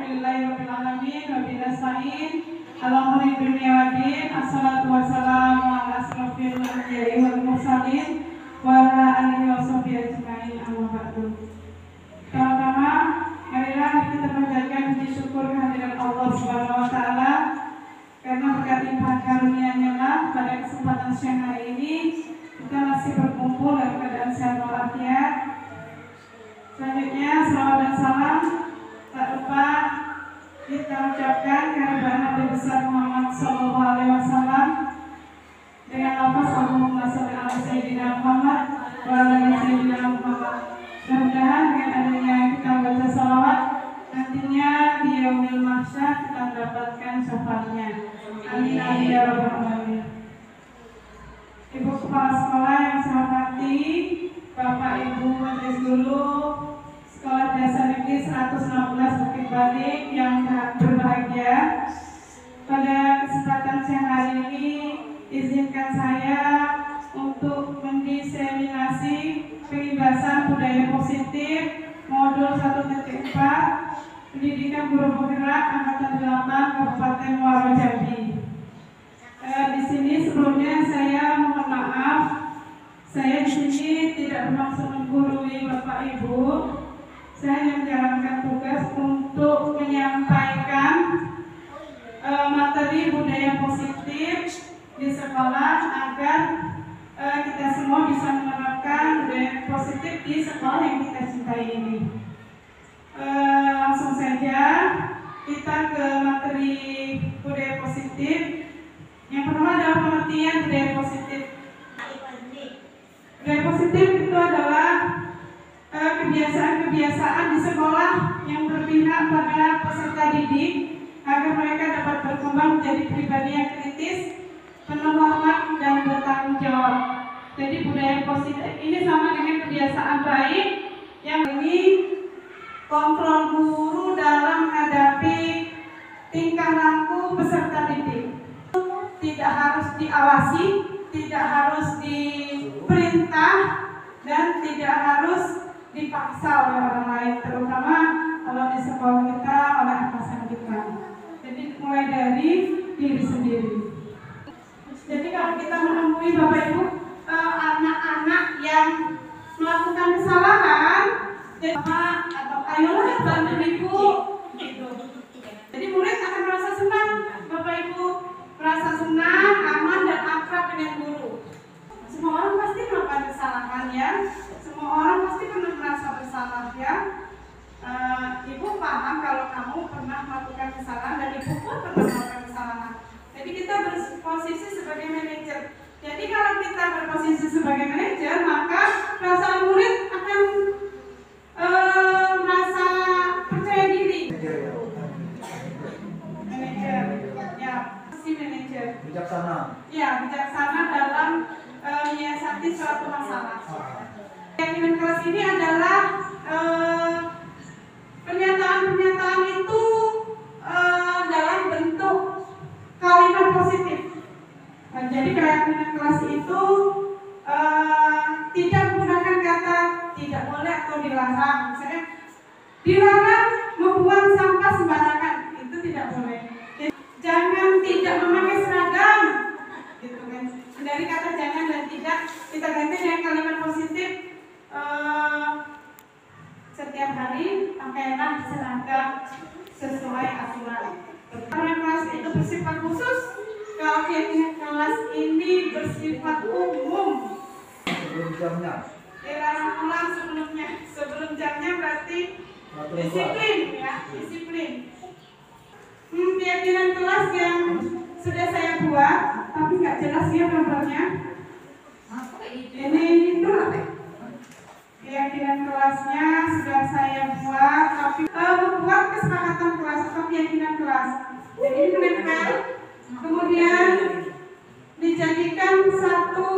Alhamdulillahirabbil alamin wa bihi nasta'in. Alhamdulillahirabbil assalatu wassalamu ala asrofil anbiya'i wal mursalin wa ala alihi wa sahbihi ajma'in. Amma ba'du. Pertama, marilah kita panjatkan puji syukur kehadirat Allah Subhanahu wa taala karena berkat limpahan karunia-Nya lah pada kesempatan siang hari ini kita masih berkumpul dalam keadaan sehat walafiat. Selanjutnya salawat dan salam tak lupa kita ucapkan kehadiran Nabi besar Muhammad SAW dengan lafaz Allahumma shalli ala sayyidina Muhammad wa ala sayyidina Muhammad. Mudah-mudahan dengan adanya kita baca salawat nantinya di yaumil mahsyar kita mendapatkan syafaatnya. Amin amin ya rabbal alamin. Ibu kepala sekolah yang saya hormati, Bapak Ibu Majelis Guru Sekolah Dasar Negeri 116 Bukit Balik yang berbahagia, pada kesempatan siang hari ini izinkan saya untuk mendiseminasi pengibasan budaya positif modul 1.4 pendidikan guru penggerak angkatan 8 Kabupaten Muaro Jambi. Di sini sebelumnya saya mohon maaf, saya di sini tidak bermaksud menggurui Bapak Ibu. Saya hanya menjalankan tugas untuk menyampaikan materi budaya positif di sekolah agar kita semua bisa menerapkan budaya positif di sekolah yang kita cintai ini. Langsung saja kita ke materi budaya positif. Yang pertama adalah pengertian budaya positif. Budaya positif itu adalah kebiasaan-kebiasaan di sekolah yang berpihak pada peserta didik agar mereka dapat berkembang menjadi pribadi yang kritis, penuh hormat dan bertanggung jawab. Jadi budaya positif ini sama dengan kebiasaan baik yang ini kontrol guru dalam menghadapi tingkah laku peserta didik. Tidak harus diawasi, tidak harus diperintah, dan tidak harus dipaksa oleh orang lain, terutama kalau di sekolah kita oleh atasan kita. Jadi mulai dari diri sendiri. Jadi kalau kita menemui Bapak Ibu anak-anak yang melakukan kesalahan, jadi atau ayolah bantu ibu, gitu. Jadi murid akan merasa senang, Bapak Ibu merasa senang, aman dan akrab dengan guru. Semua orang pasti melakukan kesalahan ya. Semua orang pasti pernah merasa bersalah ya. Ibu paham kalau kamu pernah melakukan kesalahan dan ibu pun pernah melakukan kesalahan. Jadi kita berposisi sebagai manajer. Jadi kalau kita berposisi sebagai manajer, maka perasaan murid akan merasa percaya diri. Manajer, ya, si manajer. Bijaksana. Ya, bijaksana dalam menyiasati suatu masalah. Keyakinan kelas ini adalah pernyataan-pernyataan itu dalam bentuk kalimat positif. Jadi keyakinan kelas itu tidak menggunakan kata tidak boleh atau dilarang. Misalnya dilarang membuang sampah sembarangan, itu tidak boleh. Jangan tidak memakai seragam, gitu kan. Dari kata jangan dan tidak kita ganti dengan kalimat positif. Setiap hari pakailah seragam sesuai aturan. Karena kelas itu bersifat khusus, kalau keyakinan kelas ini bersifat umum. Sebelum jamnya. Dilarang pulang sebelumnya. Sebelum jamnya berarti disiplin ya, disiplin. Keyakinan kelas yang sudah saya buat, tapi nggak jelas ya gambarnya. Ini itu keyakinan kelasnya sudah saya buat, tapi membuat kesepakatan kelas atau keyakinan kelas. Jadi menempel, kemudian dijadikan satu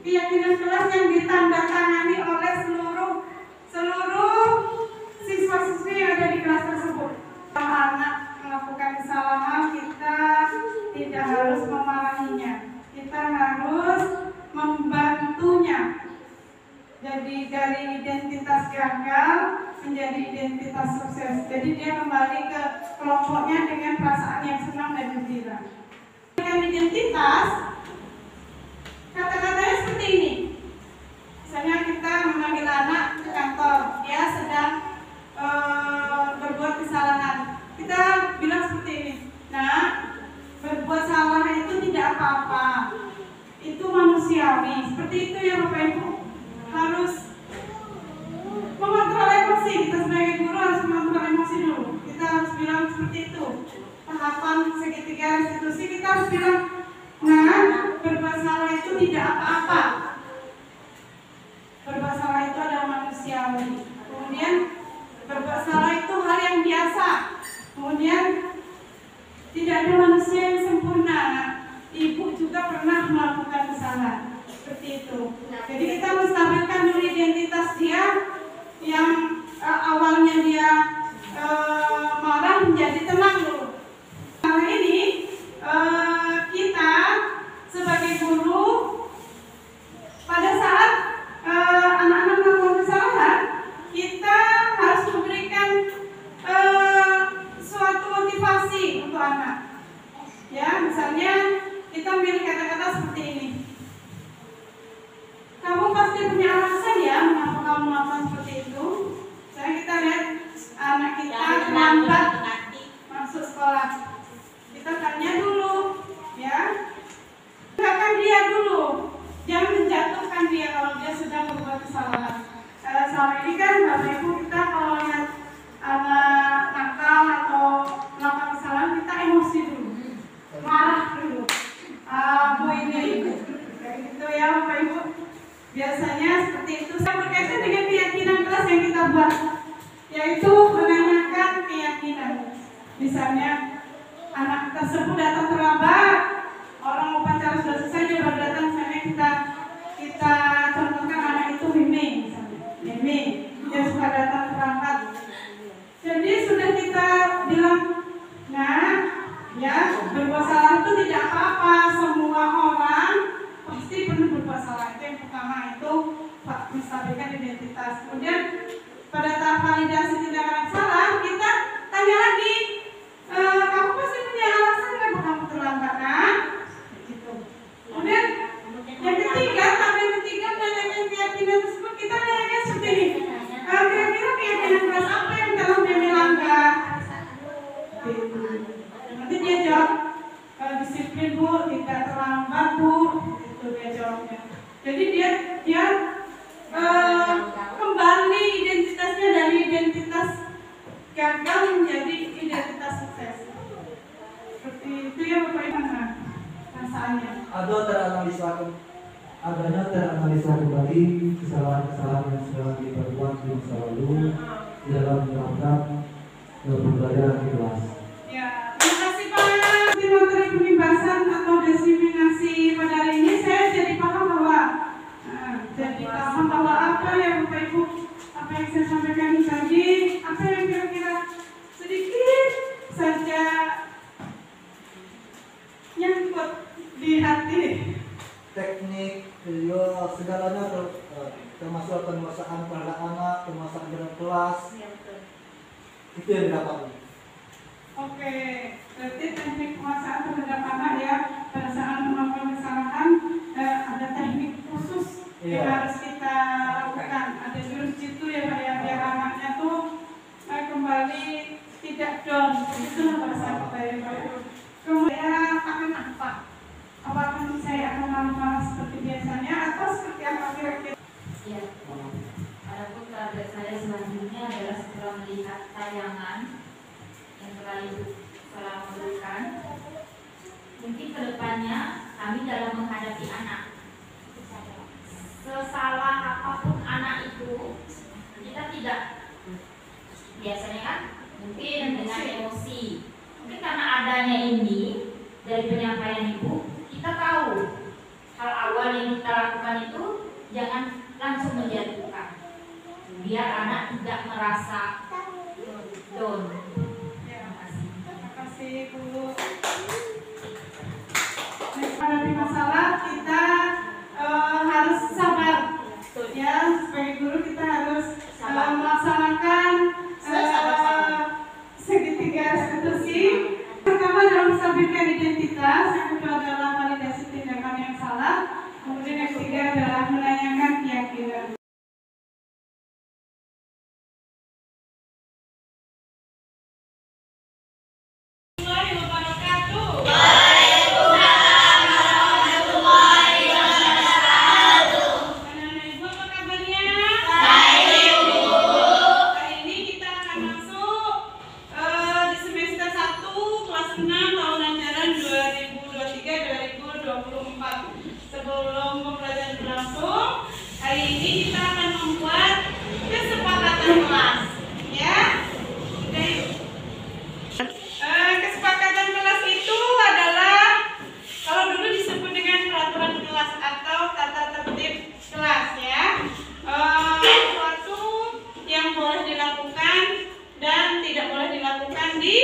keyakinan kelas yang ditandatangani oleh seluruh siswa-siswi yang ada di kelas tersebut. Kalau anak melakukan kesalahan, kita tidak harus memarahinya, kita harus membantunya. Jadi dari identitas gagal menjadi identitas sukses. Jadi dia kembali ke kelompoknya dengan perasaan yang senang dan gembira. Dengan identitas, kata-katanya seperti ini. Misalnya kita memanggil anak ke kantor, dia sedang berbuat kesalahan. Kita bilang seperti ini, nah, berbuat salah itu tidak apa-apa, itu manusiawi. Seperti itu ya Bapak Ibu, harus mengontrol emosi. Kita sebagai guru harus mengontrol emosi dulu. Kita harus bilang seperti itu. Tahapan segitiga restitusi kita harus bilang, nah, berbuat salah itu tidak apa-apa, berbuat salah itu adalah manusiawi. Kemudian berbuat salah itu hal yang biasa. Kemudian tidak ada manusia yang sempurna. Ibu juga pernah melakukan kesalahan seperti itu. Jadi kita menstabilkan dulu identitas dia yang awalnya dia marah menjadi tenang dulu. Nah ini kita sebagai guru pada saat anak-anak melakukan kesalahan, kita harus memberikan suatu motivasi untuk anak. Ya, misalnya kita memilih kata-kata seperti ini. Kamu pasti punya alasan ya mengapa kamu melakukan seperti itu. Misalnya kita lihat anak kita terlambat masuk sekolah. Kita tanya dulu, ya. Tanyakan dia dulu. Jangan menjatuhkan dia kalau dia sedang berbuat kesalahan. Selama ini kan Bapak Ibu kita kalau lihat anak nakal atau melakukan kesalahan, kita emosi dulu, marah dulu. Bu ini, kayak gitu ya Bapak Ibu. Biasanya seperti itu. Saya berkaitan dengan keyakinan kelas yang kita buat, yaitu menanyakan keyakinan. Misalnya anak tersebut datang terlambat, orang upacara sudah selesai dia baru datang. Misalnya kita contohkan anak itu Mimi, misalnya Mimi, dia suka datang terlambat. Jadi sudah kita bilang, nah, ya berbuat salah itu tidak apa-apa. Semua orang pasti pernah berbuat salah. Itu yang pertama, itu menstabilkan identitas. Kemudian pada tahap validasi tindakan salah, kita tanya lagi, kamu pasti punya alasan kenapa kamu terlambat, kan? Gitu. Kemudian yang ketiga, menanyakan keyakinan tersebut, kita menanyakan seperti ini. Kira-kira keyakinan kelas apa yang telah Mimi langgar? Gitu. Nanti dia jawab, disiplin Bu, tidak terlambat Bu. Itu dia jawabnya. Jadi dia kembali identitasnya dari identitas gagal menjadi identitas sukses. Seperti itu ya Bapak Ibu, rasanya. Adanya teranalisa kembali kesalahan-kesalahan yang sudah diperbuat di masa lalu di dalam menerapkan pembelajaran di kelas. Ya, terima kasih Pak. Di materi pembebasan atau diseminasi pada hari ini saya jadi paham bahwa apa ya Bapak Ibu, apa yang saya sampaikan tadi, apa yang kira-kira sedikit saja nyangkut di hati. Teknik video segalanya termasuk penguasaan terhadap anak, penguasaan dalam kelas, itu yang didapat. Oke, berarti teknik penguasaan terhadap anak ya, pada saat melakukan kesalahan ada teknik khusus yang harus kita lakukan. Ada jurus jitu ya Pak ya, biar anaknya tuh kembali tidak down. Itulah bahasa kita ya Pak. Kemudian akan apa? Apakah saya akan marah-marah seperti biasanya atau seperti apa kira-kira? Ya, adapun target saya selanjutnya adalah setelah melihat tayangan yang telah Ibu telah memberikan, mungkin kedepannya kami dalam menghadapi anak, sesalah apapun anak itu, kita tidak biasanya kan mungkin dengan emosi, mungkin karena adanya ini dari penyampaian Ibu, kita tahu hal awal yang kita lakukan itu jangan langsung menjatuhkan, biar anak tidak merasa down. Terima kasih Bu. Menghadapi masalah kita harus sabar. Ya, sebagai guru kita harus melaksanakan ketiga adalah menanyakan keyakinan. Sebelum pembelajaran berlangsung, hari ini kita akan membuat kesepakatan kelas, ya. Kesepakatan kelas itu adalah kalau dulu disebut dengan peraturan kelas atau tata tertib kelas, ya. Sesuatu yang boleh dilakukan dan tidak boleh dilakukan di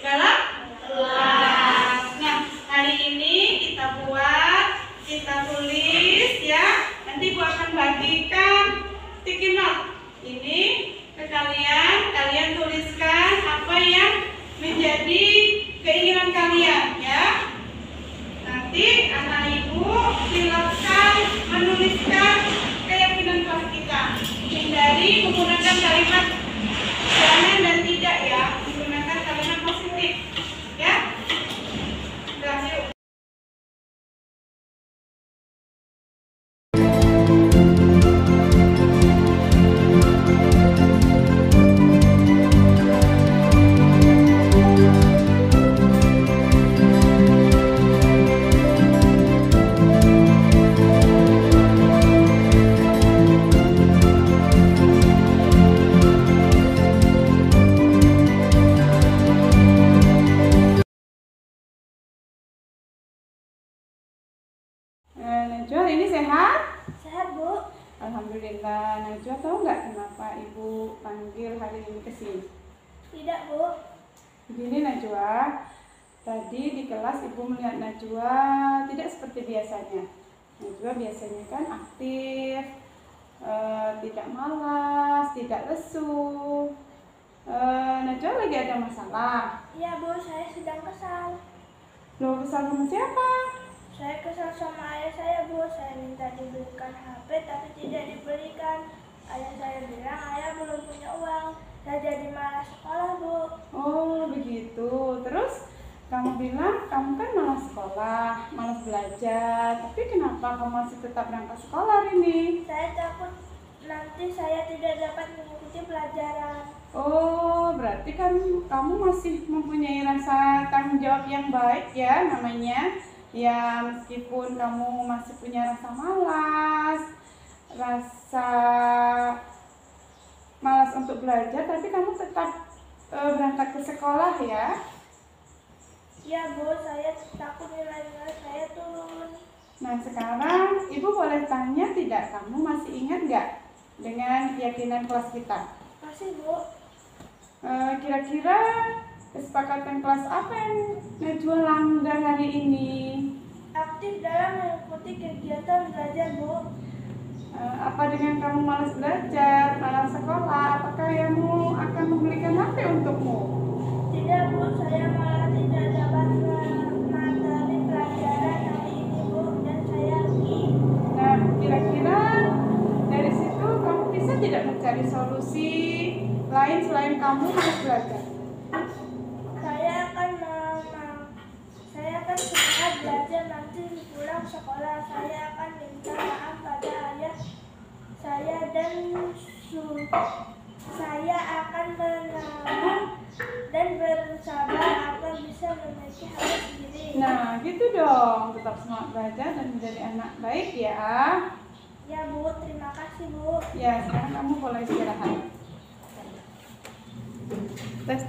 dalam kelas. Nah, hari ini kita buat, kita tulis, ya. Nanti Bu akan bagikan sticky note ini ke kalian. Kalian tuliskan apa yang menjadi keinginan kalian, ya. Nanti anak ibu silakan menuliskan keyakinan kelas kita. Hindari menggunakan kalimat jangan dan tidak, ya. Menggunakan kalimat positif, ya. Udah, yuk. Najwa, ini sehat? Sehat, Bu. Alhamdulillah. Najwa tahu nggak kenapa Ibu panggil hari ini ke sini? Tidak, Bu. Begini Najwa, tadi di kelas Ibu melihat Najwa tidak seperti biasanya. Najwa biasanya kan aktif, tidak malas, tidak lesu. Najwa lagi ada masalah. Iya, Bu. Saya sedang kesal. Loh, kesal sama siapa? Saya kesal sama ayah saya, Bu. Saya minta dibelikan HP, tapi tidak dibelikan. Ayah saya bilang ayah belum punya uang. Saya jadi malas sekolah, Bu. Oh, begitu. Terus kamu bilang kamu kan malas sekolah, malas belajar. Tapi kenapa kamu masih tetap berangkat sekolah hari ini? Saya takut nanti saya tidak dapat mengikuti pelajaran. Oh, berarti kan kamu masih mempunyai rasa tanggung jawab yang baik, ya namanya. Ya, meskipun kamu masih punya rasa malas, rasa malas untuk belajar, tapi kamu tetap berangkat ke sekolah, ya. Iya, Bu. Saya takut nilai-nilai saya turun. Nah, sekarang Ibu boleh tanya tidak, kamu masih ingat nggak dengan keyakinan kelas kita? Masih, Bu. Kira-kira kesepakatan kelas apa yang Najwa langgar hari ini? Aktif dalam mengikuti kegiatan belajar, Bu. Apa dengan kamu malas belajar, malas sekolah? Apakah kamu akan membelikan HP untukmu? Tidak, Bu. Saya malah tidak dapat materi pelajaran hari ini, Bu. Dan saya rugi. Nah, kira-kira dari situ kamu bisa tidak mencari solusi lain selain kamu malas belajar? Saya akan semangat belajar nanti pulang sekolah. Saya akan minta maaf pada ayah saya dan saya akan menabung dan bersabar agar bisa memiliki HP sendiri. Nah, gitu dong. Tetap semangat belajar dan menjadi anak baik, ya. Ya, Bu. Terima kasih, Bu. Ya, sekarang kamu boleh istirahat. Tes.